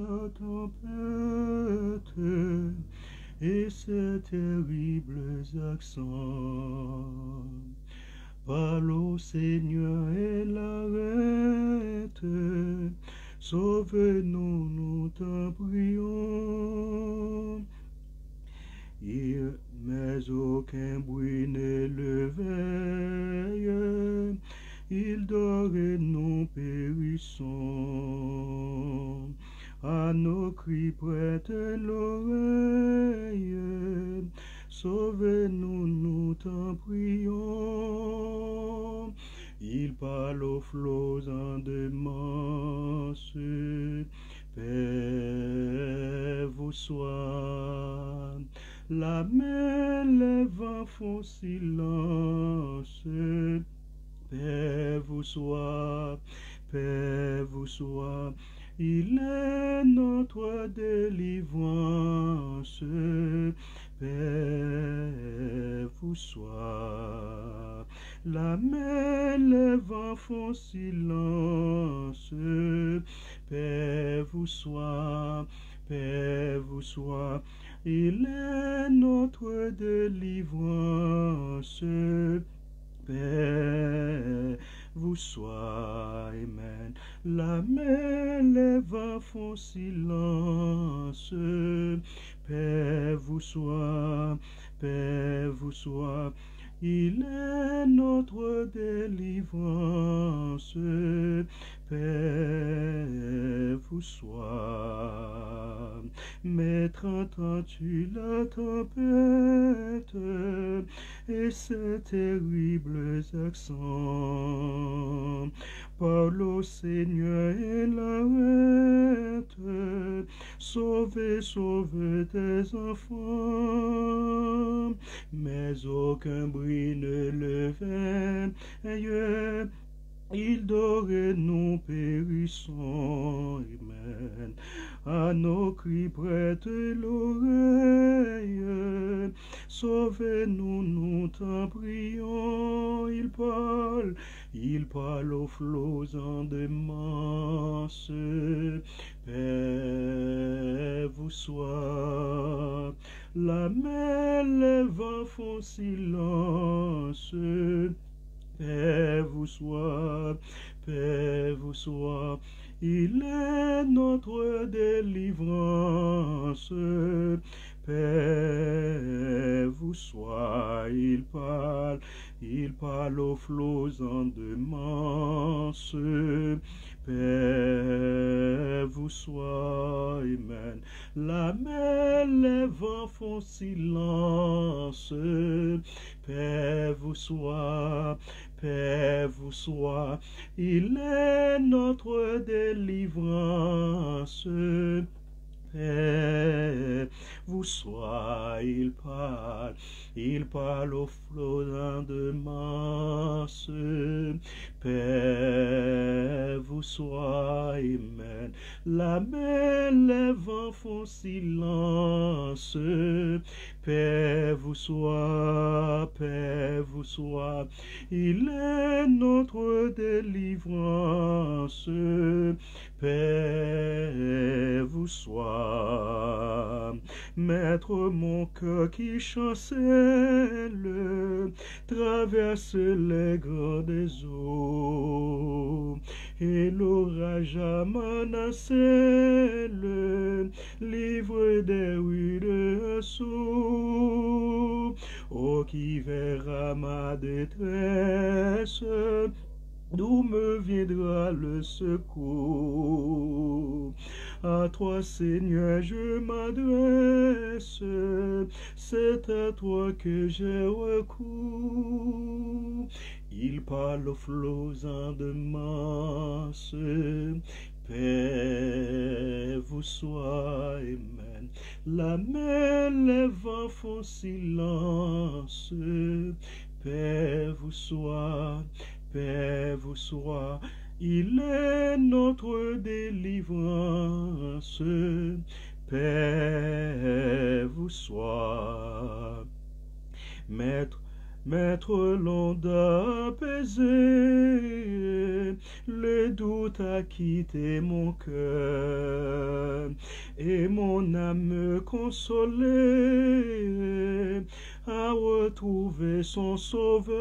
la tempête et ses terribles accents. Parle au Seigneur et l'arrête, sauve-nous, nous t'en prions. Mais aucun bruit ne le veille, il dort et nous périssons. À nos cris prête l'oreille, sauve-nous, nous t'en prions. Il parle aux flots en démence, paix vous soit. La mer, les vents font silence, paix vous soit, paix vous soit. Il est notre délivrance, paix vous soit. La mer, les vents font silence, paix vous soit, paix vous soit. Il est notre délivrance, paix vous soit. Amen. La mer, les vents font silence, paix vous soit, paix vous soit. Il est notre délivrance, paix vous soit. Maître, entends-tu la tempête et ses terribles accents? Parle au Seigneur et l'arrête, sauve, sauve tes enfants. Mais aucun bruit ne le veille, il dort et nous périssons. Amen. À nos cris prête l'oreille, sauve-nous, nous t'en prions. Il parle aux flots en démence, paix vous soit. La mer, les vents font silence, paix vous soit, paix vous soit. Il est notre délivrance, paix vous soit. Il parle aux flots en démence, paix vous soit. Amen. La mer, les vents font silence, paix vous soit, paix vous soit. Il est notre délivrance, paix vous soit. Il parle aux flots en démence, paix vous soit. Amen. La mer, les vents font silence, paix vous soit, paix vous soit. Il est notre délivrance, paix vous soit. Maître, mon cœur qui chancelle traverse les grands des eaux, et l'orage a menacé le livre des rues de Sceaux. Oh, qui verra ma détresse, d'où me viendra le secours? À toi, Seigneur, je m'adresse, c'est à toi que j'ai recours. Il parle aux flots en démence, paix vous soit. Amen. La mer, les vents font silence, paix vous soit, paix vous soit. Il est notre délivrance, paix vous soit. Maître, l'onde a apaisé, le doute a quitté mon cœur. et mon âme consolée a retrouvé son sauveur.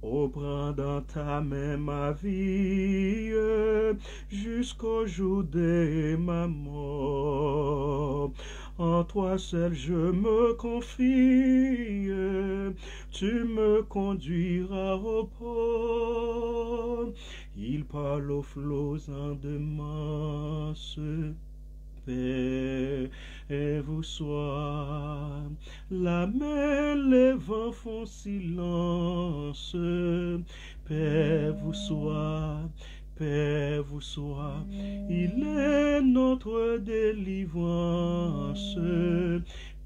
Oh, prends dans ta main ma vie jusqu'au jour de ma mort. En toi seul je me confie, tu me conduiras au port. Il parle aux flots en demence, paix et vous soit. La mer, les vents font silence, paix vous soit. Paix vous soit, il est notre délivrance.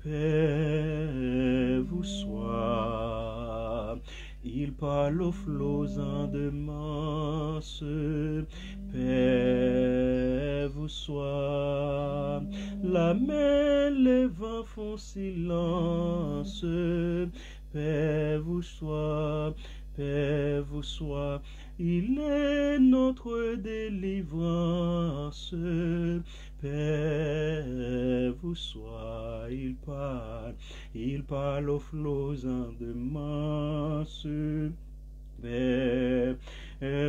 Paix vous soit, il parle aux flots en demence. Paix vous soit, la mer, les vents font silence. Paix vous soit, paix vous soit. Il est notre délivrance, paix vous soit. Il parle aux flots en demence, paix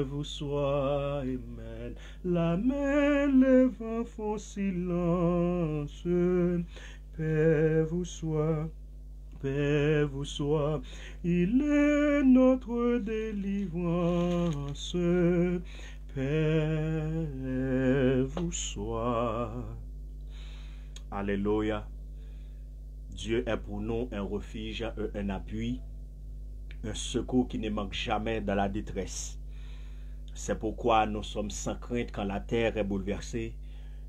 vous soit. Amen. La mer, les vents font silence, paix vous soit. Paix vous soit, il est notre délivrance. Paix vous soit. Alléluia. Dieu est pour nous un refuge, un appui, un secours qui ne manque jamais dans la détresse. C'est pourquoi nous sommes sans crainte quand la terre est bouleversée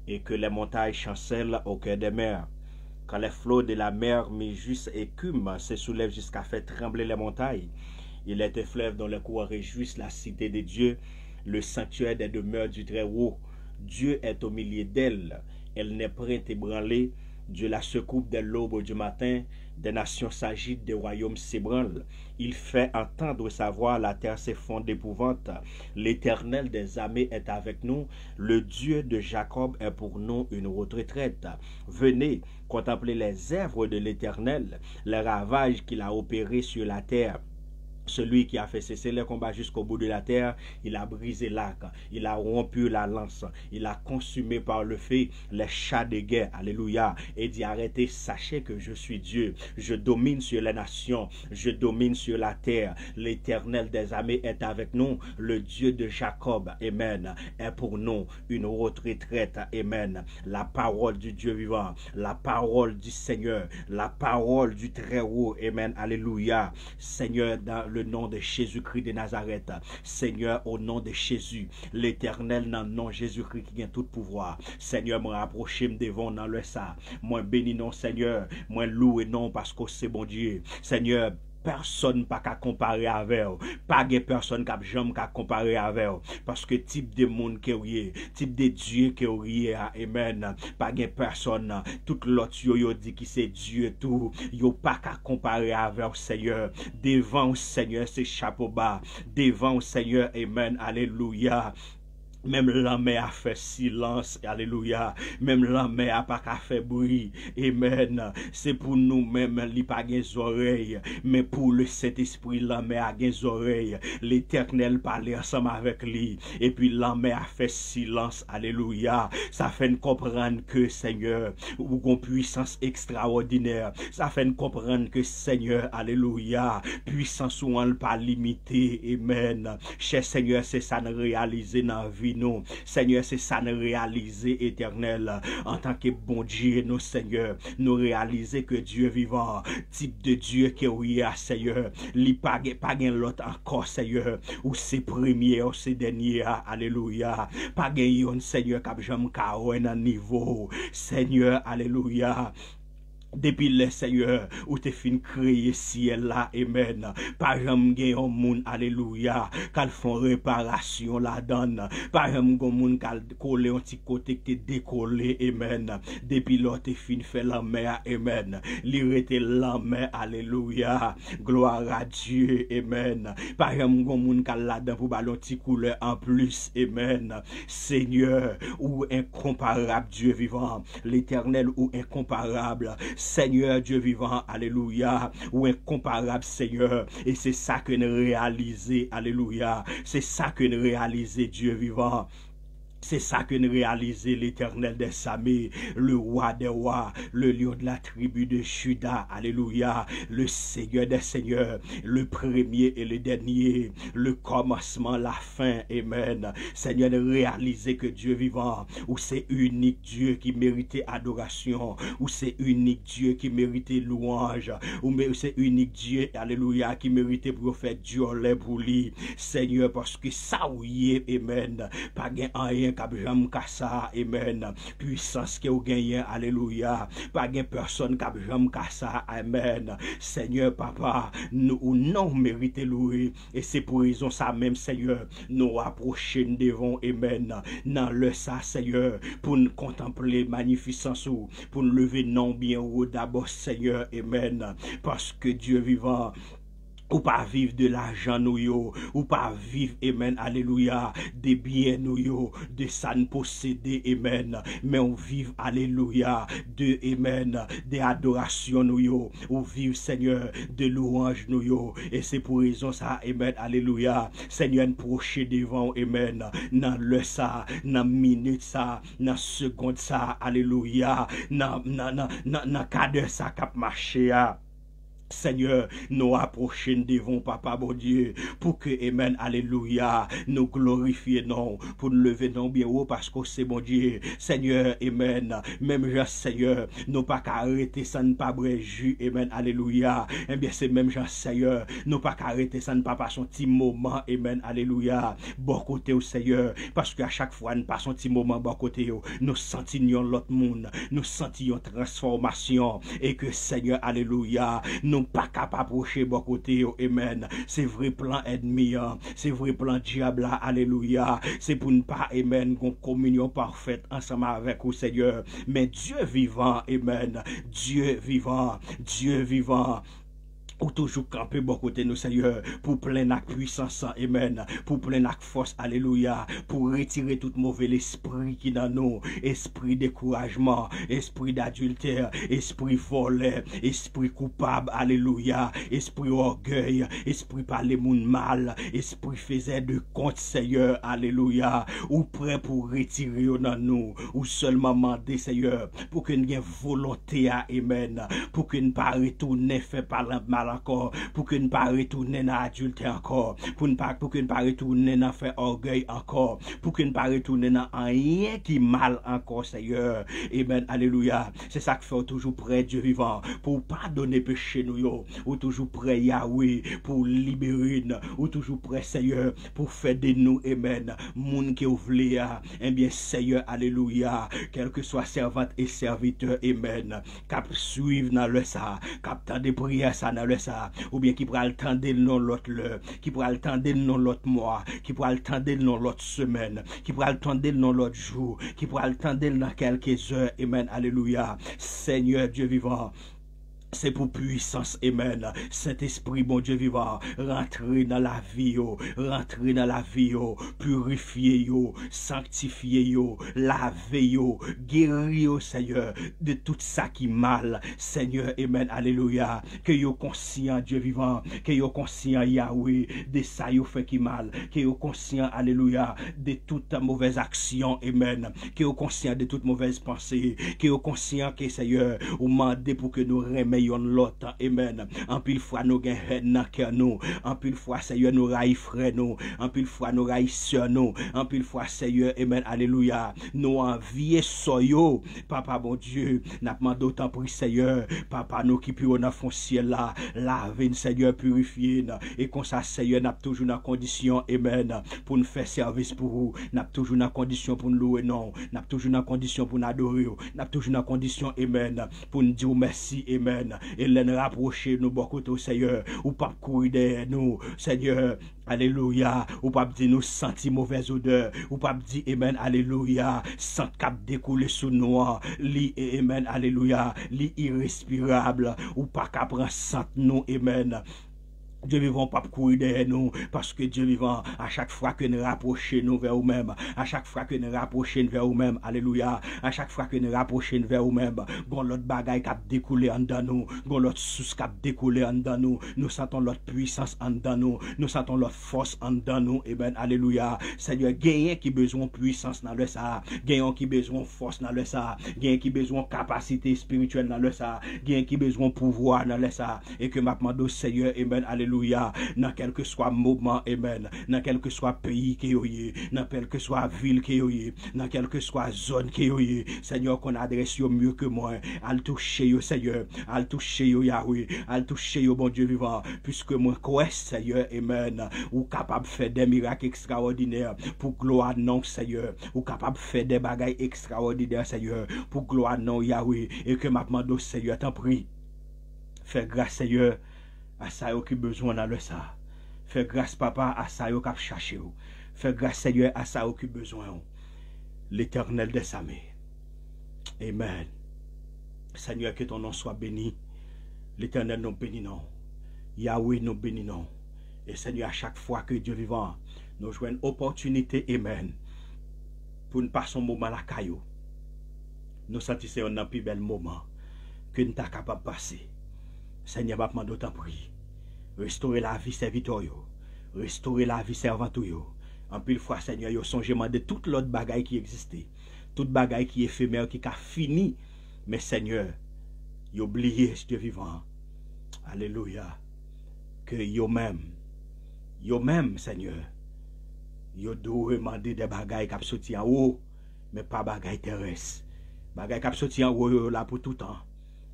et que les montagnes chancellent au cœur des mers. Quand les flots de la mer mi-juste écument se soulèvent jusqu'à faire trembler les montagnes, il est un fleuve dont les cours réjouissent la cité de Dieu, le sanctuaire des demeures du Très-Haut. Dieu est au milieu d'elle, elle n'est prête ébranlée. Dieu la secoue dès l'aube du matin, des nations s'agitent, des royaumes s'ébranlent. Il fait entendre sa voix, la terre s'effondre d'épouvante. L'Éternel des armées est avec nous, le Dieu de Jacob est pour nous une retraite. Venez contempler les œuvres de l'Éternel, les ravages qu'il a opérés sur la terre. Celui qui a fait cesser les combats jusqu'au bout de la terre, il a brisé l'arc, il a rompu la lance, il a consumé par le feu les chars de guerre, alléluia, et dit arrêtez, sachez que je suis Dieu, je domine sur les nations, je domine sur la terre, l'Éternel des armées est avec nous, le Dieu de Jacob, amen, est pour nous une retraite, amen, la parole du Dieu vivant, la parole du Seigneur, la parole du Très-Haut, amen, alléluia, Seigneur, dans le nom de Jésus-Christ de Nazareth. Seigneur, au nom de Jésus, l'Éternel dans le nom de Jésus-Christ qui a tout pouvoir. Seigneur, me rapprocher me devant dans le ça. Moi béni non Seigneur, moi loué non parce que c'est bon Dieu. Seigneur, personne pas qu'à comparer avec eux. Pas de personne qui jamais qu'à comparer avec eux. Parce que type de monde que vous type de Dieu que vous amen. Pas de personne. Tout l'autre yo dit qui c'est Dieu tout. Yo pas qu'à comparer avec eux, Seigneur. Devant au Seigneur, c'est chapeau bas. Devant au Seigneur, amen. Alléluia. Même la mer a fait silence, alléluia. Même la mer a pas qu'à faire bruit, amen. C'est pour nous-mêmes, il n'y a pas des oreilles, mais pour le Saint-Esprit, la mer a des oreilles. L'Éternel parlait ensemble avec lui, et puis la mer a fait silence, alléluia. Ça fait nous comprendre que Seigneur, ou une puissance extraordinaire. Ça fait nous comprendre que Seigneur, alléluia, puissance ou on pas limitée, amen. Cher Seigneur, c'est ça nous réaliser dans la vie. Nous, Seigneur, c'est ça nous réaliser éternel en tant que bon Dieu, nous Seigneur, nous réaliser que Dieu vivant, type de Dieu que oui, Seigneur, li pas l'autre encore, Seigneur, ou c'est premier, ou c'est dernier, alléluia, pas gain Seigneur, cap jamais ka un niveau, Seigneur, alléluia. Depuis le Seigneur, ou te fin créé ciel là, amen. Par exemple, gen yon moun, alléluia, qu'al font réparation la donne. Par exemple, gen moun qu'al collé un petit côté qui te décollé, amen. Depuis là, te fin fait la mer, amen. L'irete la mer, alléluia. Gloire à Dieu, amen. Par exemple, gen moun qu'al la donne pour ballon petit couleur en plus, amen. Seigneur, ou incomparable Dieu vivant, l'éternel ou incomparable. Seigneur Dieu vivant, alléluia, ou incomparable Seigneur, et c'est ça que nous réalisons, alléluia, c'est ça que nous réalisons Dieu vivant. C'est ça que nous réalisons l'Éternel des armées, le roi des rois, le lion de la tribu de Juda, alléluia, le Seigneur des seigneurs, le premier et le dernier, le commencement, la fin, amen. Seigneur, nous réaliser que Dieu vivant, ou c'est unique Dieu qui méritait adoration, ou c'est unique Dieu qui méritait louange, ou c'est unique Dieu, alléluia, qui méritait prophète Dieu pour lui. Seigneur, parce que ça ou y est, amen, pas gain rien Kabjam Kassa, amen. Puissance que vous gagnez, alléluia. Pas de personne Kabjam Kassa, amen. Seigneur, papa, nous non méritons louer. Et c'est pour raison ça même, Seigneur, nous approcher devant, amen. Dans le ça, Seigneur, pour nous contempler magnificence, pour nous lever non bien haut d'abord, Seigneur, amen. Parce que Dieu vivant, ou pas vivre de l'argent nous yo, ou pas vivre, amen, alléluia, des biens nous yo, de ça nous posséder, amen, mais on vive, alléluia, de, amen, des adorations nous yo, ou vivre, Seigneur, de louange nous yo, et c'est pour raison ça, amen, alléluia, Seigneur, proche devant, amen, dans le ça, dans minute ça, dans seconde ça, alléluia, dans cadre ça cap marché, Seigneur, nous approchons devant Papa bon Dieu, pour que, amen, alléluia, nous glorifions, non, pour nous lever non bien haut, parce que c'est bon Dieu, Seigneur, amen, même Jean, Seigneur, nous pas qu'à arrêter ça ne pas bréjus, amen, alléluia, eh bien c'est même Jean, Seigneur, nous pas qu'à arrêter ça ne pas passer un petit moment, amen, alléluia, bon côté au Seigneur, parce qu'à chaque fois, nous passons un petit moment bon côté, nous sentions l'autre monde, nous sentions transformation, et que Seigneur, alléluia, nous pas capable d'approcher bon côté, amen. C'est vrai plan ennemi, c'est vrai plan diable, alléluia. C'est pour ne pas, amen, qu'on communion parfaite ensemble avec vous, Seigneur. Mais Dieu vivant, amen. Dieu vivant, Dieu vivant. Ou toujours camper bon côté nous, Seigneur, pour plein de puissance, amen, pour plein de force, alléluia, pour retirer tout mauvais esprit qui dans nous, esprit découragement, esprit d'adultère, esprit volé, esprit coupable, alléluia, esprit orgueil, esprit parler moun mal, esprit faisait de compte, Seigneur, alléluia, ou prêt pour retirer dans nous, ou seulement demander, Seigneur, pour que nous ayons volonté, amen, pour que nous ne pas retourner fait par la mal encore, pour que ne pas retourner dans l'adultère encore, pour que ne pas retourner dans faire orgueil encore, pour que ne pas retourner dans rien qui mal encore, Seigneur. Amen, alléluia. C'est ça que fait toujours près Dieu vivant, pour pardonner péché nous, ou toujours près Yahweh, pour libérer, ou toujours près Seigneur, pour faire de nous, amen, moun qui ouvre, eh bien Seigneur, alléluia, quel que soit servante et serviteur, amen, cap suivre dans le ça, cap tant de prières ça dans le ça, ou bien qui pourra attendre le nom l'autre l'heure, qui pourra attendre le nom l'autre mois, qui pourra attendre le nom l'autre semaine, qui pourra attendre le nom l'autre jour, qui pourra attendre dans quelques heures, amen, alléluia, Seigneur Dieu vivant. C'est pour puissance, amen. Saint-Esprit, bon Dieu vivant, rentrer dans la vie, rentrer dans la vie, purifier, sanctifier, laver, guérir, Seigneur, de tout ça qui mal, Seigneur, amen, alléluia. Que yo conscient, Dieu vivant, que yo conscient, Yahweh, de ça yo fait qui mal, que yo conscient, alléluia, de toute mauvaise action, amen. Que yo conscient de toute mauvaise pensée, que yo conscient que, Seigneur, ou mandé pour que nous remettons yon l'autre, amen. En pile fois nous gen haine dans cœur nous, en pile fois Seigneur nous raille frère nous, en pile fois nous raille sœur nous, en pile fois Seigneur, amen, alléluia, nous envier soyo, papa bon Dieu, n'a pas d'autant pris Seigneur, papa nous qui puis on a fond ciel là, laver Seigneur, purifier, et comme ça Seigneur n'a toujours dans condition, amen, pour nous faire service pour vous, n'a toujours dans condition pour nous louer, non, n'a toujours dans condition pour nous adorer, n'a toujours dans condition, amen, pour nous dire merci, amen, et les rapprocher nous beaucoup au Seigneur, ou pas courir derrière nous, Seigneur, alléluia, ou pas dire nous sentir mauvaise odeur, ou pas dire, amen, alléluia, sans cap découler sous nous, li, amen, alléluia, li irrespirable, ou pas cap prendre sant nous, amen. Dieu vivant pas courir derrière nous, parce que Dieu vivant, à chaque fois que nous rapprochons nous vers nous-mêmes, à chaque fois que nous rapprochons vers nous-mêmes, alléluia, à chaque fois que nous rapprochons vers nous-mêmes, gon l'autre bagaille qui a découlé en dedans nous, gon l'autre source qui a découlé en dedans nous sentons l'autre puissance en dedans nous sentons l'autre force en dedans nous, et ben, alléluia, Seigneur, gagnez qui besoin puissance dans le ça, gagnez qui besoin force dans le ça, gagnez qui besoin capacité spirituelle dans le ça, gagnez qui besoin pouvoir dans le ça, et que m'a demandé Seigneur, et ben, alléluia, dans quel que soit moment, amen, dans quel que soit pays qui est, dans quel que soit ville qui est, dans quel que soit zone qui est, Seigneur, qu'on adresse yo mieux que moi, al toucher yo, Seigneur, al toucher yo, Yahweh, al toucher yo, bon Dieu vivant, puisque moi, quoi, Seigneur, amen, ou capable de faire des miracles extraordinaires pour gloire non, Seigneur, ou capable de faire des bagailles extraordinaires, Seigneur, pour gloire non, Yahweh, et que m'a demandé, Seigneur, t'en prie, fais grâce, Seigneur, à ça qui besoin dans le ça. Fais grâce papa à ça qui a cherché. Fais grâce Seigneur à ça qui besoin. L'Éternel des armées. Amen. Seigneur, que ton nom soit béni. L'Éternel nous bénit non. Yahweh nous bénit non. Et Seigneur, à chaque fois que Dieu vivant, nous jouons une opportunité, amen, pour nous passer un moment à la caillou. Nous sentissons un plus bel moment que nous sommes capables de passer. Seigneur, va demander d'autant prix. Restaurer la vie serviteur, restaurer la vie servante. En pile fois, Seigneur, yo songement de toute l'autre bagaille qui existait, toute bagaille qui est éphémère, qui a fini. Mais Seigneur, yo oublié Dieu vivant. Alléluia. Que yo même, Seigneur, yo doit demander des bagailles qui sorti en haut, mais pas bagaille terrestre. Bagaille qui sorti en haut là pour tout temps.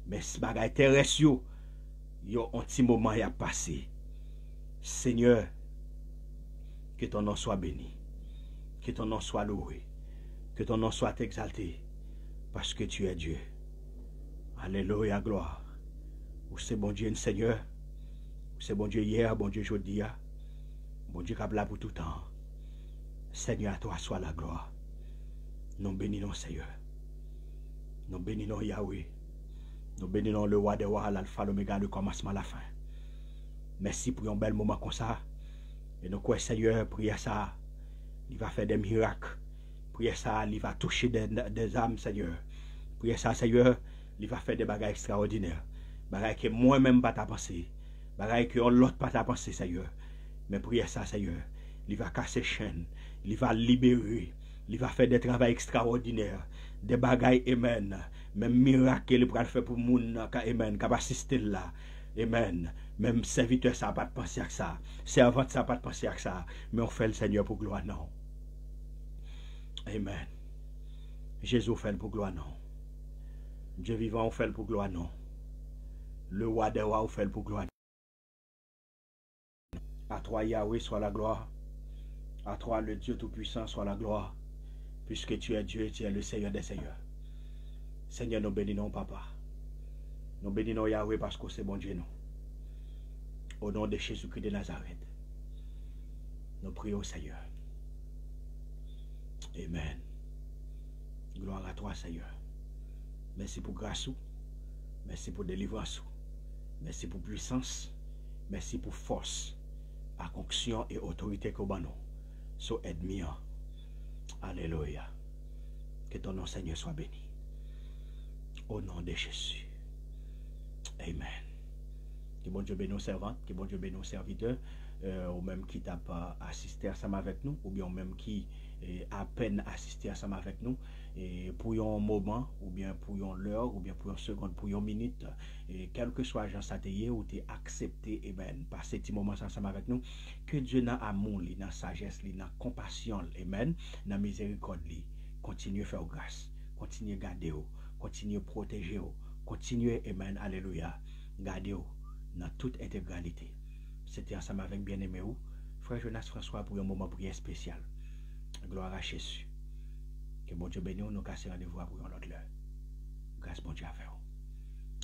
Mais bagaille terrestre yo un petit moment y a passé. Seigneur, que ton nom soit béni, que ton nom soit loué, que ton nom soit exalté, parce que tu es Dieu. Alléluia, gloire. Ou c'est bon Dieu, Seigneur, ou c'est bon Dieu hier, bon Dieu aujourd'hui, bon Dieu qui a là pour tout temps. Seigneur, à toi soit la gloire. Nous bénissons Seigneur. Nous bénissons Yahweh. Nous bénissons le roi des rois, l'alpha, l'oméga, le commencement, la fin. Merci pour un bel moment comme ça. Et nous croyons, Seigneur, prière ça, il va faire des miracles. Prière ça, il va toucher des âmes, Seigneur. Prière ça, Seigneur, il va faire des bagages extraordinaires. Bagages que moi-même pas ta pensée. Bagages que l'autre pas ta pensée, Seigneur. Mais prière ça, Seigneur, il va casser chaînes, il va libérer, il va faire des travaux extraordinaires, des bagages, amen. Même miracle, il va faire pour le monde, amen, qui va assister là. Amen. Même serviteur, ça n'a pas de penser à ça. Servante, ça n'a pas de penser à ça. Mais on fait le Seigneur pour gloire, non. Amen. Jésus fait pour gloire, non. Dieu vivant, on fait pour gloire, non. Le roi des rois, on fait pour gloire. À toi, Yahweh, soit la gloire. À toi, le Dieu Tout-Puissant, soit la gloire. Puisque tu es Dieu, tu es le Seigneur des Seigneurs. Seigneur, nous bénissons, Papa. Nous bénissons Yahweh parce que c'est bon Dieu, nous. Au nom de Jésus-Christ de Nazareth, nous prions, Seigneur. Amen. Gloire à toi, Seigneur. Merci pour grâce. Merci pour délivrance. Merci pour puissance. Merci pour force, onction et autorité que nous so aide. Alléluia. Que ton nom, Seigneur, soit béni. Au nom de Jésus. Amen. Que bon Dieu bénisse nos servantes, que bon Dieu bénisse nos serviteurs, ou même qui t'a pas assisté ensemble avec nous, ou bien même qui à peine assisté ensemble avec nous et pour un moment ou bien pour une heure ou bien pour une seconde, pour une minute, et quel que soit Jean Sateye ou t'es accepté et ben passer petit moment ensemble avec nous, que Dieu n'a amour li, dans sagesse li, dans compassion, amen, dans miséricorde li, continue faire grâce, continue garder, continue protéger, continue, amen, alléluia, garder dans toute intégralité. C'était ensemble avec bien-aimé ou frère Jonas François pour un moment prière spécial. Gloire à Jésus. Que bon Dieu bénisse, nous casser rendez-vous pour une autre heure. Grâce bon Dieu à faire.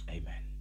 Amen.